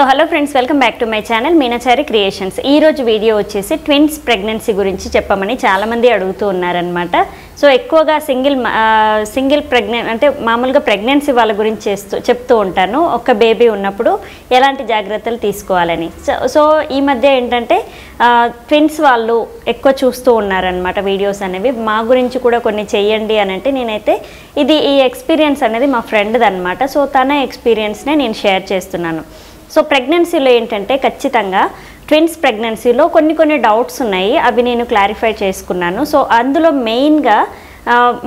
So hello friends, welcome back to my channel Meenachari creations. ఈ రోజు video వచ్చేసి twins pregnancy గురించి చెప్పమని చాలామంది అడుగుతూ ఉన్నారనమాట. సో ఎక్కువగా సింగిల్ ప్రెగ్నెంట్ అంటే మామూలుగా ప్రెగ్నెన్సీ వాళ్ళ గురించి చెప్తూ ఉంటాను, ఒక బేబీ ఉన్నప్పుడు ఎలాంటి జాగ్రత్తలు తీసుకోవాలని. సో ఈ మధ్య ఏంటంటే ట్విన్స్ వాళ్ళు ఎక్కువ చూస్తూ ఉన్నారనమాట వీడియోస్ అనేవి. మా గురించి కూడా కొన్ని చెయ్యండి అని అంటే నేనైతే ఈ ఎక్స్పీరియన్స్ అనేది మా ఫ్రెండ్ది అనమాట. సో తన ఎక్స్పీరియన్స్నే నేను షేర్ చేస్తున్నాను. సో ప్రెగ్నెన్సీలో ఏంటంటే ఖచ్చితంగా ట్విన్స్ ప్రెగ్నెన్సీలో కొన్ని డౌట్స్ ఉన్నాయి, అవి నేను క్లారిఫై చేసుకున్నాను. సో అందులో మెయిన్గా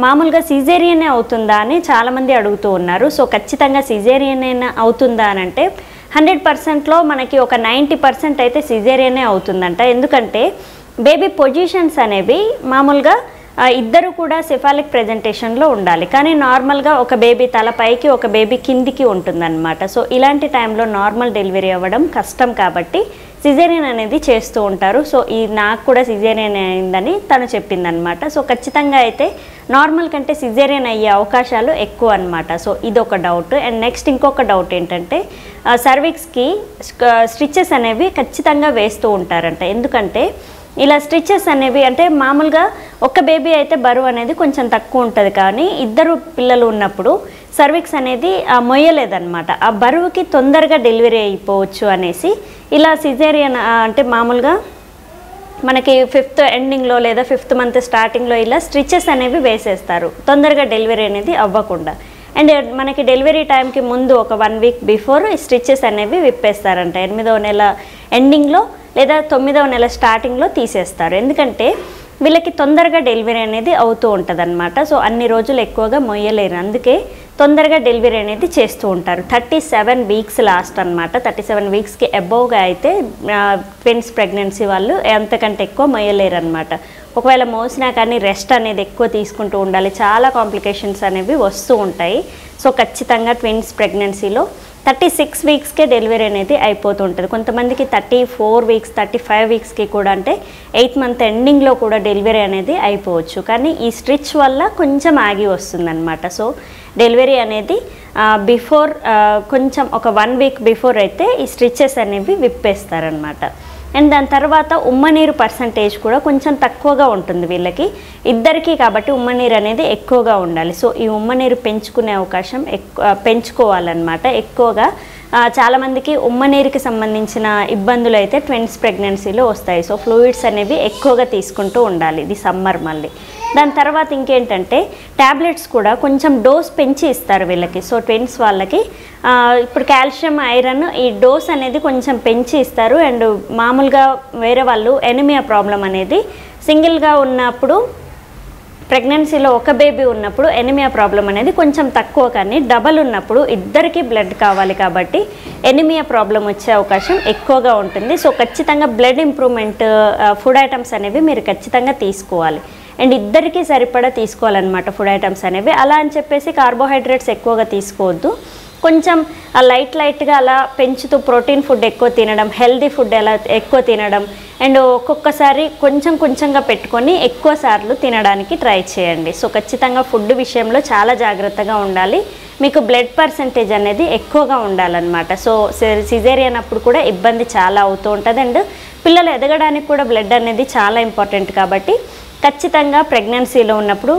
మామూలుగా సిజేరియనే అవుతుందా అని చాలామంది అడుగుతూ ఉన్నారు. సో ఖచ్చితంగా సిజేరియనే అవుతుందా అని అంటే 100%లో మనకి ఒక 90% అయితే సిజేరియనే అవుతుందంట. ఎందుకంటే బేబీ పొజిషన్స్ అనేవి మామూలుగా ఇద్దరు కూడా సెఫాలిక్ ప్రెజెంటేషన్లో ఉండాలి, కానీ నార్మల్గా ఒక బేబీ తల పైకి ఒక బేబీ కిందికి ఉంటుందన్నమాట. సో ఇలాంటి టైంలో నార్మల్ డెలివరీ అవ్వడం కష్టం కాబట్టి సిజేరియన్ అనేది చేస్తూ ఉంటారు. సో నాకు కూడా సిజేరియన్ అయిందని తను చెప్పిందనమాట. సో ఖచ్చితంగా అయితే నార్మల్ కంటే సిజేరియన్ అయ్యే అవకాశాలు ఎక్కువ అనమాట. సో ఇదొక డౌట్. అండ్ నెక్స్ట్ ఇంకొక డౌట్ ఏంటంటే సర్విక్స్కి స్టిచెస్ అనేవి ఖచ్చితంగా వేస్తూ ఉంటారంట. ఎందుకంటే ఇలా స్టిచెస్ అనేవి అంటే మామూలుగా ఒక బేబీ అయితే బరువు అనేది కొంచెం తక్కువ ఉంటుంది, కానీ ఇద్దరు పిల్లలు ఉన్నప్పుడు సర్విక్స్ అనేది మొయ్యలేదన్నమాట. ఆ బరువుకి తొందరగా డెలివరీ అయిపోవచ్చు అనేసి ఇలా సిజేరియన్ అంటే మామూలుగా మనకి 5th ఎండింగ్లో లేదా 5th మంత్ స్టార్టింగ్లో ఇలా స్టిచెస్ అనేవి వేసేస్తారు తొందరగా డెలివరీ అనేది అవ్వకుండా. అండ్ మనకి డెలివరీ టైంకి ముందు ఒక 1 వీక్ బిఫోర్ ఈ స్టిచెస్ అనేవి విప్పేస్తారంట. 8వ నెల ఎండింగ్లో లేదా 9వ నెల స్టార్టింగ్లో తీసేస్తారు, ఎందుకంటే వీళ్ళకి తొందరగా డెలివరీ అనేది అవుతూ ఉంటుంది అనమాట. సో అన్ని రోజులు ఎక్కువగా మొయ్యలేరు, అందుకే తొందరగా డెలివరీ అనేది చేస్తూ ఉంటారు. 37 వీక్స్ లాస్ట్ అనమాట. 37 వీక్స్కి అబోవ్గా అయితే ట్విన్స్ ప్రెగ్నెన్సీ వాళ్ళు ఎంతకంటే ఎక్కువ మొయ్యలేరు అనమాట. ఒకవేళ మోసినా కానీ రెస్ట్ అనేది ఎక్కువ తీసుకుంటూ ఉండాలి, చాలా కాంప్లికేషన్స్ అనేవి వస్తూ ఉంటాయి. సో ఖచ్చితంగా ట్విన్స్ ప్రెగ్నెన్సీలో 36 వీక్స్కే డెలివరీ అనేది అయిపోతుంటుంది. కొంతమందికి 34 వీక్స్ 35 వీక్స్కి కూడా అంటే 8th మంత్ ఎండింగ్లో కూడా డెలివరీ అనేది అయిపోవచ్చు, కానీ ఈ స్టిచ్ వల్ల కొంచెం ఆగి వస్తుందన్నమాట. సో డెలివరీ అనేది బిఫోర్ కొంచెం ఒక 1 వీక్ బిఫోర్ అయితే ఈ స్టిచెస్ అనేవి విప్పేస్తారనమాట. అండ్ దాని తర్వాత ఉమ్మనీరు పర్సంటేజ్ కూడా కొంచెం తక్కువగా ఉంటుంది వీళ్ళకి ఇద్దరికీ, కాబట్టి ఉమ్మనీరు అనేది ఎక్కువగా ఉండాలి. సో ఈ ఉమ్మనీరు పెంచుకునే అవకాశం పెంచుకోవాలన్నమాట. ఎక్కువగా చాలామందికి ఉమ్మనీరుకి సంబంధించిన ఇబ్బందులు అయితే ట్విన్స్ ప్రెగ్నెన్సీలో వస్తాయి. సో ఫ్లూయిడ్స్ అనేవి ఎక్కువగా తీసుకుంటూ ఉండాలి, ఇది సమ్మర్. మళ్ళీ దాని తర్వాత ఇంకేంటంటే ట్యాబ్లెట్స్ కూడా కొంచెం డోస్ పెంచి ఇస్తారు వీళ్ళకి. సో ట్విన్స్ వాళ్ళకి ఇప్పుడు కాల్షియం ఐరన్ ఈ డోస్ అనేది కొంచెం పెంచి ఇస్తారు. అండ్ మామూలుగా వేరే వాళ్ళు ఎనిమియా ప్రాబ్లం అనేది సింగిల్గా ఉన్నప్పుడు ప్రెగ్నెన్సీలో ఒక బేబీ ఉన్నప్పుడు ఎనిమియా ప్రాబ్లం అనేది కొంచెం తక్కువ, కానీ డబల్ ఉన్నప్పుడు ఇద్దరికి బ్లడ్ కావాలి కాబట్టి ఎనిమియా ప్రాబ్లం వచ్చే అవకాశం ఎక్కువగా ఉంటుంది. సో ఖచ్చితంగా బ్లడ్ ఇంప్రూవ్మెంట్ ఫుడ్ ఐటమ్స్ అనేవి మీరు ఖచ్చితంగా తీసుకోవాలి. అండ్ ఇద్దరికి సరిపడా తీసుకోవాలన్నమాట ఫుడ్ ఐటమ్స్ అనేవి. అలా అని చెప్పేసి కార్బోహైడ్రేట్స్ ఎక్కువగా తీసుకోవద్దు, కొంచెం లైట్గా అలా పెంచుతూ ప్రోటీన్ ఫుడ్ ఎక్కువ తినడం, హెల్దీ ఫుడ్ ఎలా ఎక్కువ తినడం, అండ్ ఒక్కొక్కసారి కొంచెంగా పెట్టుకొని ఎక్కువ సార్లు తినడానికి ట్రై చేయండి. సో ఖచ్చితంగా ఫుడ్ విషయంలో చాలా జాగ్రత్తగా ఉండాలి, మీకు బ్లడ్ పర్సంటేజ్ అనేది ఎక్కువగా ఉండాలన్నమాట. సో సిజేరియన్ అప్పుడు కూడా ఇబ్బంది చాలా అవుతూ ఉంటుంది. అండ్ పిల్లలు ఎదగడానికి కూడా బ్లడ్ అనేది చాలా ఇంపార్టెంట్, కాబట్టి ఖచ్చితంగా ప్రెగ్నెన్సీలో ఉన్నప్పుడు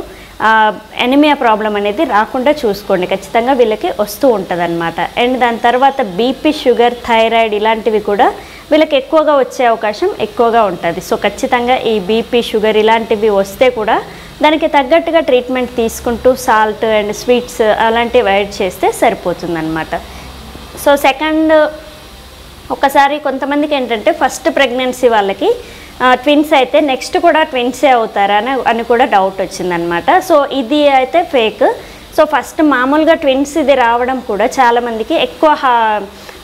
ఎనిమియా ప్రాబ్లం అనేది రాకుండా చూసుకోండి. ఖచ్చితంగా వీళ్ళకి వస్తూ ఉంటుంది అనమాట. అండ్ దాని తర్వాత బీపీ, షుగర్, థైరాయిడ్ ఇలాంటివి కూడా వీళ్ళకి ఎక్కువగా వచ్చే అవకాశం ఎక్కువగా ఉంటుంది. సో ఖచ్చితంగా ఈ బీపీ, షుగర్ ఇలాంటివి వస్తే కూడా దానికి తగ్గట్టుగా ట్రీట్మెంట్ తీసుకుంటూ సాల్ట్ అండ్ స్వీట్స్ అలాంటివి అవాయిడ్ చేస్తే సరిపోతుందన్నమాట. సో సెకండ్ ఒకసారి కొంతమందికి ఏంటంటే ఫస్ట్ ప్రెగ్నెన్సీ వాళ్ళకి ట్విన్స్ అయితే నెక్స్ట్ కూడా ట్విన్సే అవుతారా అని కూడా డౌట్ వచ్చిందనమాట. సో ఇది అయితే ఫేక్. సో ఫస్ట్ మామూలుగా ట్విన్స్ ఇది రావడం కూడా చాలామందికి ఎక్కువ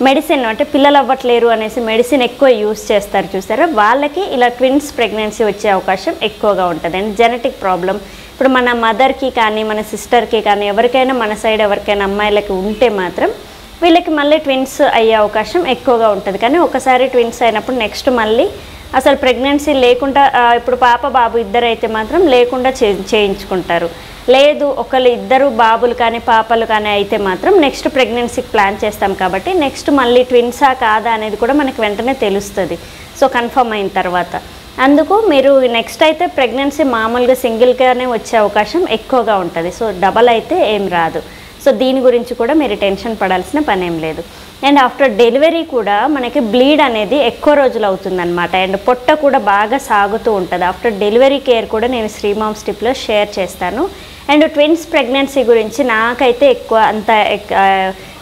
మెడిసిన్ అంటే పిల్లలు అవ్వట్లేరు అనేసి మెడిసిన్ ఎక్కువ యూస్ చేస్తారు చూసారా, వాళ్ళకి ఇలా ట్విన్స్ ప్రెగ్నెన్సీ వచ్చే అవకాశం ఎక్కువగా ఉంటుంది. అండ్ జెనెటిక్ ప్రాబ్లం ఇప్పుడు మన మదర్కి కానీ మన సిస్టర్కి కానీ ఎవరికైనా మన సైడ్ ఎవరికైనా అమ్మాయిలకి ఉంటే మాత్రం వీళ్ళకి మళ్ళీ ట్విన్స్ అయ్యే అవకాశం ఎక్కువగా ఉంటుంది. కానీ ఒకసారి ట్విన్స్ అయినప్పుడు నెక్స్ట్ మళ్ళీ అసలు ప్రెగ్నెన్సీ లేకుండా ఇప్పుడు పాప బాబు ఇద్దరైతే మాత్రం లేకుండా చేయించుకుంటారు. లేదు ఒకళ్ళు ఇద్దరు బాబులు కానీ పాపలు కానీ అయితే మాత్రం నెక్స్ట్ ప్రెగ్నెన్సీకి ప్లాన్ చేస్తాం కాబట్టి నెక్స్ట్ మళ్ళీ ట్విన్సా కాదా అనేది కూడా మనకి వెంటనే తెలుస్తుంది. సో కన్ఫర్మ్ అయిన తర్వాత అందుకు మీరు నెక్స్ట్ అయితే ప్రెగ్నెన్సీ మామూలుగా సింగిల్గానే వచ్చే అవకాశం ఎక్కువగా ఉంటుంది. సో డబల్ అయితే ఏం రాదు. సో దీని గురించి కూడా మీరు టెన్షన్ పడాల్సిన పని ఏం లేదు. అండ్ ఆఫ్టర్ డెలివరీ కూడా మనకి బ్లీడ్ అనేది ఎక్కువ రోజులు అవుతుందన్నమాట. అండ్ పొట్ట కూడా బాగా సాగుతూ ఉంటుంది. ఆఫ్టర్ డెలివరీ కేర్ కూడా నేను శ్రీమామ్స్ టిప్లో షేర్ చేస్తాను. అండ్ ట్విన్స్ ప్రెగ్నెన్సీ గురించి నాకైతే ఎక్కువ అంత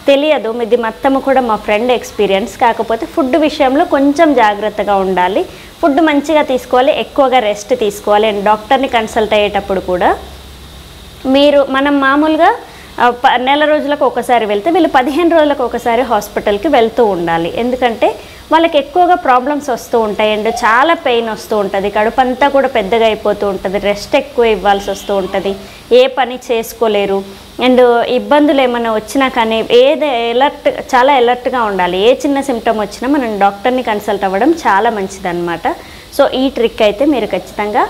తెలియదు. ఇది మొత్తము కూడా మా ఫ్రెండ్ ఎక్స్పీరియన్స్. కాకపోతే ఫుడ్ విషయంలో కొంచెం జాగ్రత్తగా ఉండాలి. ఫుడ్ మంచిగా తీసుకోవాలి, ఎక్కువగా రెస్ట్ తీసుకోవాలి. అండ్ డాక్టర్ని కన్సల్ట్ అయ్యేటప్పుడు కూడా మనం మామూలుగా నెల రోజులకు ఒకసారి వెళ్తే వీళ్ళు 15 రోజులకు ఒకసారి హాస్పిటల్కి వెళ్తూ ఉండాలి. ఎందుకంటే వాళ్ళకి ఎక్కువగా ప్రాబ్లమ్స్ వస్తూ ఉంటాయి. అండ్ చాలా పెయిన్ వస్తూ ఉంటుంది. కడుపు అంతా కూడా పెద్దగా అయిపోతూ ఉంటుంది. రెస్ట్ ఎక్కువ ఇవ్వాల్సి వస్తూ ఉంటుంది. ఏ పని చేసుకోలేరు. అండ్ ఇబ్బందులు ఏమైనా వచ్చినా కానీ చాలా ఎలర్ట్గా ఉండాలి. ఏ చిన్న సిమ్టమ్ వచ్చినా మనం డాక్టర్ని కన్సల్ట్ అవ్వడం చాలా మంచిదన్నమాట. సో ఈ ట్రిక్ అయితే మీరు ఖచ్చితంగా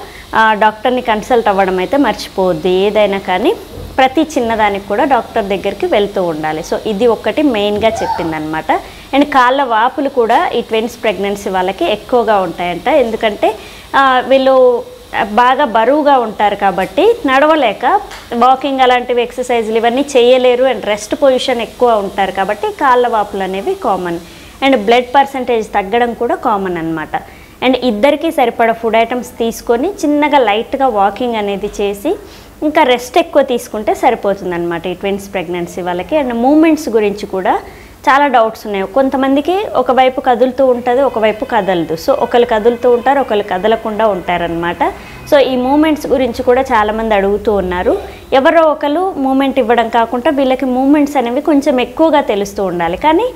డాక్టర్ని కన్సల్ట్ అవ్వడం అయితే మర్చిపోవద్దు. ఏదైనా కానీ ప్రతి చిన్నదానికి కూడా డాక్టర్ దగ్గరికి వెళ్తూ ఉండాలి. సో ఇది ఒక్కటి మెయిన్గా చెప్పిందనమాట. అండ్ కాళ్ళ వాపులు కూడా ఈ ట్విన్స్ ప్రెగ్నెన్సీ వాళ్ళకి ఎక్కువగా ఉంటాయంట. ఎందుకంటే వీళ్ళు బాగా బరువుగా ఉంటారు కాబట్టి నడవలేక వాకింగ్ అలాంటివి ఎక్సర్సైజులు ఇవన్నీ చేయలేరు. అండ్ రెస్ట్ పొజిషన్ ఎక్కువ ఉంటారు కాబట్టి కాళ్ళ వాపులు అనేవి కామన్. అండ్ బ్లడ్ పర్సంటేజ్ తగ్గడం కూడా కామన్ అనమాట. అండ్ ఇద్దరికీ సరిపడా ఫుడ్ ఐటమ్స్ తీసుకొని చిన్నగా లైట్గా వాకింగ్ అనేది చేసి ఇంకా రెస్ట్ ఎక్కువ తీసుకుంటే సరిపోతుంది అనమాట ఈ ట్విన్స్ ప్రెగ్నెన్సీ వాళ్ళకి. అండ్ మూమెంట్స్ గురించి కూడా చాలా డౌట్స్ ఉన్నాయి. కొంతమందికి ఒకవైపు కదులుతూ ఉంటుంది, ఒకవైపు కదలదు. సో ఒకళ్ళు కదులుతూ ఉంటారు, ఒకళ్ళు కదలకుండా ఉంటారనమాట. సో ఈ మూమెంట్స్ గురించి కూడా చాలామంది అడుగుతూ ఉన్నారు. ఎవరో ఒకరు మూమెంట్ ఇవ్వడం కాకుండా వీళ్ళకి మూమెంట్స్ అనేవి కొంచెం ఎక్కువగా తెలుస్తూ ఉండాలి. కానీ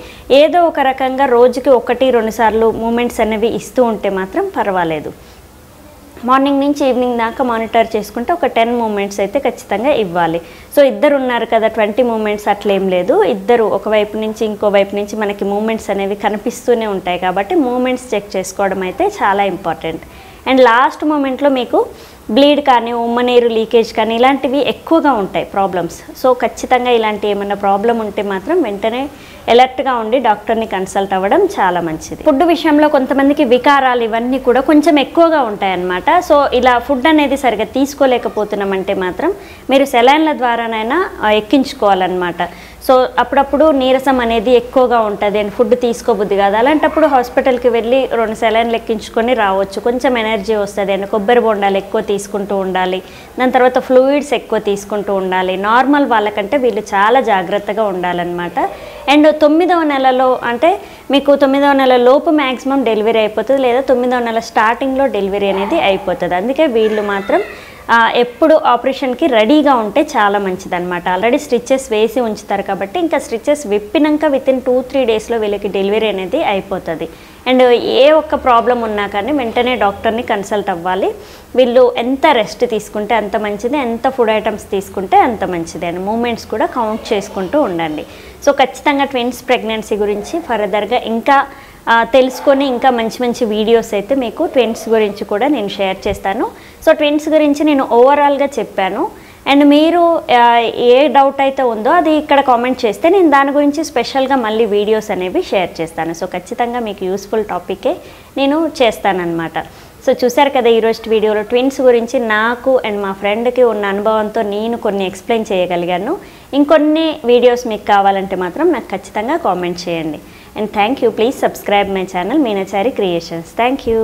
ఏదో ఒక రకంగా రోజుకి 1-2 సార్లు మూమెంట్స్ అనేవి ఇస్తూ ఉంటే మాత్రం పర్వాలేదు. మార్నింగ్ నుంచి ఈవినింగ్ దాకా మానిటర్ చేసుకుంటే ఒక 10 మూమెంట్స్ అయితే ఖచ్చితంగా ఇవ్వాలి. సో ఇద్దరు ఉన్నారు కదా 20 మూమెంట్స్ అట్లేం లేదు. ఇద్దరు ఒకవైపు నుంచి ఇంకో వైపు నుంచి మనకి మూమెంట్స్ అనేవి కనిపిస్తూనే ఉంటాయి కాబట్టి మూమెంట్స్ చెక్ చేసుకోవడం అయితే చాలా ఇంపార్టెంట్. అండ్ లాస్ట్ మూమెంట్లో మీకు బ్లీడ్ కానీ ఉమ్మనీరు లీకేజ్ కానీ ఇలాంటివి ఎక్కువగా ఉంటాయి ప్రాబ్లమ్స్. సో ఖచ్చితంగా ఇలాంటి ఏమైనా ప్రాబ్లం ఉంటే మాత్రం వెంటనే ఎలర్ట్గా ఉండి డాక్టర్ని కన్సల్ట్ అవ్వడం చాలా మంచిది. ఫుడ్ విషయంలో కొంతమందికి వికారాలు ఇవన్నీ కూడా కొంచెం ఎక్కువగా ఉంటాయన్నమాట. సో ఇలా ఫుడ్ అనేది సరిగ్గా తీసుకోలేకపోతున్నామంటే మాత్రం మీరు సెలైన్ల ద్వారానైనా ఎక్కించుకోవాలన్నమాట. సో అప్పుడప్పుడు నీరసం అనేది ఎక్కువగా ఉంటుంది అండ్ ఫుడ్ తీసుకోబుద్ది కాదు. అలాంటప్పుడు హాస్పిటల్కి వెళ్ళి 2 సెలైన్లు ఎక్కించుకొని రావచ్చు. కొంచెం ఎనర్జీ వస్తుంది. అండ్ కొబ్బరి బొండాలు ఎక్కువ తీసుకుంటూ ఉండాలి. దాని తర్వాత ఫ్లూయిడ్స్ ఎక్కువ తీసుకుంటూ ఉండాలి. నార్మల్ వాళ్ళకంటే వీళ్ళు చాలా జాగ్రత్తగా ఉండాలన్నమాట. అండ్ 9వ నెలలో అంటే మీకు 9వ నెల లోపు మ్యాక్సిమం డెలివరీ అయిపోతుంది, లేదా 9వ నెల స్టార్టింగ్లో డెలివరీ అనేది అయిపోతుంది. అందుకే వీళ్ళు మాత్రం ఎప్పుడు ఆపరేషన్కి రెడీగా ఉంటే చాలా మంచిదన్నమాట. ఆల్రెడీ స్టిచెస్ వేసి ఉంచుతారు కాబట్టి ఇంకా స్టిచెస్ విప్పినాక వితిన్ 2-3 డేస్లో వీళ్ళకి డెలివరీ అనేది అయిపోతుంది. అండ్ ఏ ఒక్క ప్రాబ్లం ఉన్నా కానీ వెంటనే డాక్టర్ని కన్సల్ట్ అవ్వాలి. వీళ్ళు ఎంత రెస్ట్ తీసుకుంటే అంత మంచిది, ఎంత ఫుడ్ ఐటమ్స్ తీసుకుంటే అంత మంచిది. అండ్ మూమెంట్స్ కూడా కౌంట్ చేసుకుంటూ ఉండండి. సో ఖచ్చితంగా ట్విన్స్ ప్రెగ్నెన్సీ గురించి ఫర్దర్గా ఇంకా తెలుసుకొని ఇంకా మంచి మంచి వీడియోస్ అయితే మీకు ట్విన్స్ గురించి కూడా నేను షేర్ చేస్తాను. సో ట్విన్స్ గురించి నేను ఓవరాల్గా చెప్పాను. అండ్ మీరు ఏ డౌట్ అయితే ఉందో అది ఇక్కడ కామెంట్ చేస్తే నేను దాని గురించి స్పెషల్గా మళ్ళీ వీడియోస్ అనేవి షేర్ చేస్తాను. సో ఖచ్చితంగా మీకు యూస్ఫుల్ టాపికే నేను చేస్తానన్నమాట. సో చూసారు కదా ఈరోజు వీడియోలో ట్విన్స్ గురించి నాకు అండ్ మా ఫ్రెండ్కి ఉన్న అనుభవంతో నేను కొన్ని ఎక్స్ప్లెయిన్ చేయగలిగాను. ఇంకొన్ని వీడియోస్ మీకు కావాలంటే మాత్రం నాకు ఖచ్చితంగా కామెంట్ చేయండి. And thank you. Please subscribe my channel Meenachari Creations. Thank you.